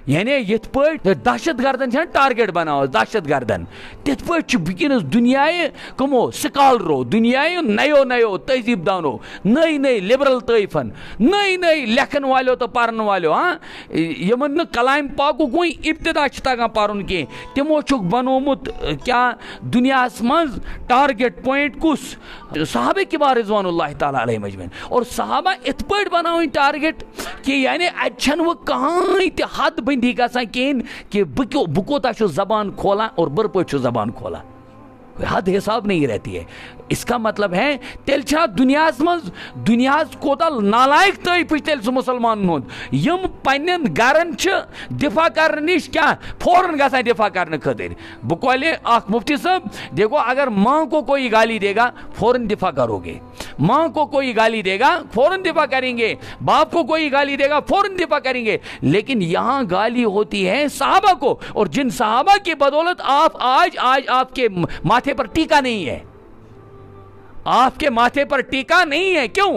یعنی یت پٲٹھۍ دہشت گردن چھِ ٹارگیٹ بناوان دہشت گردن تِتھ پٲٹھۍ چھُ وٕنکیٚنس دُنیاے کمو سکالرو دُنیاے نَیو تہذیٖب دانو نٔے لِبرل طٲیفن نٔے لیکھن والیو تہٕ پرن والیو یِمن نہٕ کلامِ پاکُک وۄنۍ ابتدا چھُ تگان پرُن کینٛہہ تِمو چھُکھ بنومُت کیاہ دُنیاہس منٛز ٹارگیٹ پویِنٹ کُس صحابہ کبار رضوان اللہ تعالیٰ علیہ مجمعین اور صحابہ اتھ پٲٹھۍ بناوٕنۍ ٹارگیٹ کہ یعنی اتہِ چھنہٕ وۄنۍ کٕہٕنۍ تہِ حد بندی گژھان کہیٖنۍ کہ بہٕ کوتاہ چھُس زبان کھولان اور بُرٕ پٲٹھۍ چھُس زبان کھولان حد حساب نہیں رہتی ہے اس کا مطلب ہے تیل چھا دنیاہس منٛز دنیاہس کوتاہ نالائق طٲیفہٕ تیل سُہ مُسلمانن ہُنٛد یِم پننٮ۪ن گرن چھِ دفاع کرنہٕ نِش کیاہ فوراً گژھان دفاع کرنہٕ خٲطرٕ بہٕ کۄلہِ اکھ مفتی صٲب دیکھو اگر ماں کو کوئی گالی دے گا فوراً دفاع کرو گے ماں کو کوئی گالی دے گا فوراً دفاع کریں گے باپ کو کوئی گالی دے گا فوراً دفاع کریں گے لیکن یہاں گالی ہوتی ہے صحابہ کو اور جن صحابہ کی بدولت آپ آج آپ کے ماتھے پر ٹیکا نہیں ہے آپ کے ماتھے پر ٹیکا نہیں ہے کیوں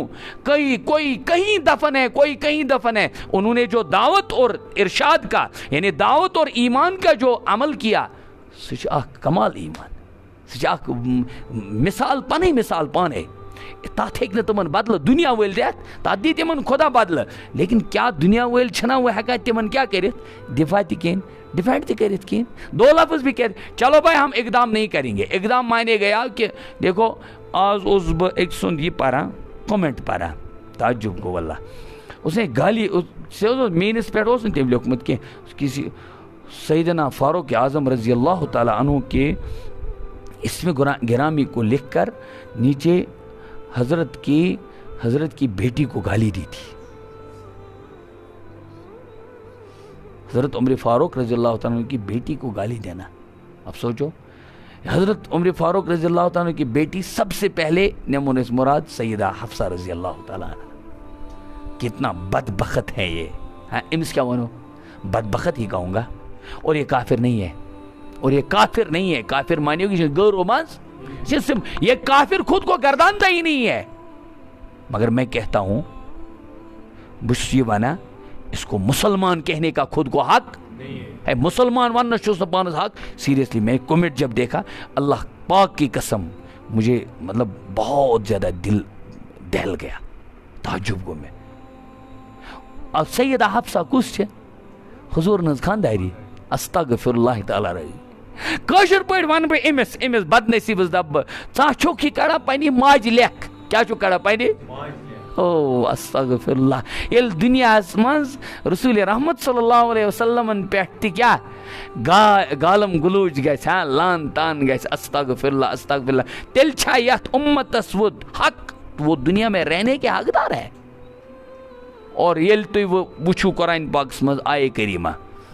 کوئی کہیں دفن ہے کوئی کہیں دفن ہے انہوں نے جو دعوت اور ارشاد کا یعنی دعوت اور ایمان کا جو عمل کیا سُہ چھُ اکھ کمال ایمان سُہ چھُ اکھ مثال پنٕنۍ مثال پانے تتھ ہیٚکہِ نہٕ تِمن بدلہٕ دُنیا وٲلۍ دِتھ تتھ دی تِمن خدا بدلہٕ لیکن کیا دنیا وٲلۍ چھِنا وۄنۍ ہٮ۪کان تِمن کیا کٔرِتھ دفاع تہِ کِہیٖنۍ ڈیفینڈ تہِ کٔرِتھ کِہیٖنۍ دو لفظ بھی کہتے چلو بھائی ہم اقدام نہیں کریں گے اقدام مانے گیا کہ دیکھو آز اوسُس بہٕ أکۍ سُنٛد یہِ پران کومنٹ پران تعجب گوٚو واللہ اس نے گالی میٲنِس پٮ۪ٹھ اوس نہٕ تٔمۍ لیوکھمُت کینٛہہ کسی سیدنا فاروق اعظم رضی اللہ تعالیٰ عنہ کے اسم گرامی کو لکھ کر نیچے حضرت کی بیٹی کو گالی دی تھی حضرت عمر فاروق رضی اللہ تعالیٰ عنہ کی بیٹی کو گالی دینا اب سوچو حضرت عمر فاروق رضی اللہ تعالیٰ عنہ کی بیٹی سب سے پہلے نمونس مراد سیدہ حفصہ رضی اللہ تعالیٰ عنہ کتنا بدبخت ہے یہ امس کیا ونو بدبخت ہی کہوں گا اور یہ کافر نہیں ہے کافر مانیو کہ غیر رومانس یہ کافر خود کو گردانتا ہی نہیں ہے مگر میں کہتا ہوں بس یہ وانا اس کو مسلمان کہنے کا خود کو حق ہے مسلمان وننا چھُس نہٕ پانس حق سیریسلی میں کومنٹ جب دیکھا اللہ پاک کی قسم مجھے مطلب بہت زیادہ دل دہل گیا تعجب گو میں اب سیدہ حفصہ کس چھے حضور نز خانداری استغفر اللہ تعالیٰ رہی کاشر پٲٹھۍ ون بہٕ أمِس بدنصیٖبس دب بہٕ ژٕ چھُکھ یہِ کڑان پننہِ ماجہِ لیکھ کیٛاہ چھُکھ کڑان پننہِ او استغفر اللہ یل دنیاہس منٛز رسول رحمت صلی اللہ علیہ وسلمن پٮ۪ٹھ تہِ کیٛاہ گالم گلوچ گژھِ لان تان گژھِ استغفر اللہ تیٚلہِ چھا یتھ اُمتس وہ حق وہ دنیا میں رہنے کے حقدار ہے اور یل تُہۍ وٕچھِو قرآن پاکس منٛز آیے کریمہ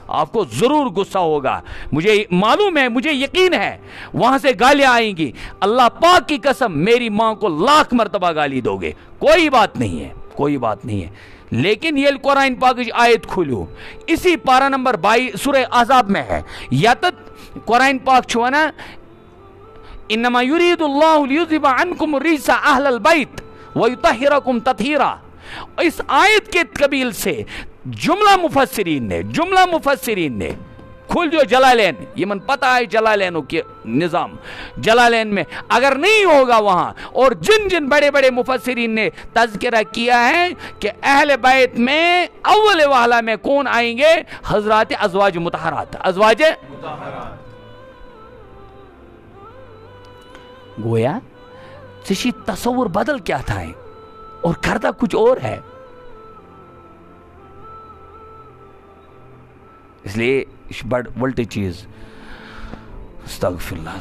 آپ کو ضرور غصہ ہوگا مجھے معلوم ہے مجھے یقین ہے وہاں سے گالیاں آئیں گی اللہ پاک کی قسم میری ماں کو لاکھ مرتبہ گالی دو گے کوئی بات نہیں ہے لیکن یہ قرآن پاک کی آیت کھولو اسی پارہ نمبر 22 سورہ احزاب میں ہے یتت قرآن پاک چھوانا انما یرید اللہ لیذہب عنکم الرجس اہل البیت ویطہرکم تطہیرا اس آیت کے قبیل سے جملہ مفسرین نے کھول جو جلالین یہ من پتہ ہے جلالینوں کے نظام جلالین میں اگر نہیں ہوگا وہاں اور جن بڑے بڑے مفسرین نے تذکرہ کیا ہے کہ اہل بیت میں اول والا میں کون آئیں گے حضرات ازواج مطہرات گویا چشی تصور بدل کیا تھا اور کرتا کچھ اور ہے اس لیے بڑ ولٹی چیز استغفر اللہ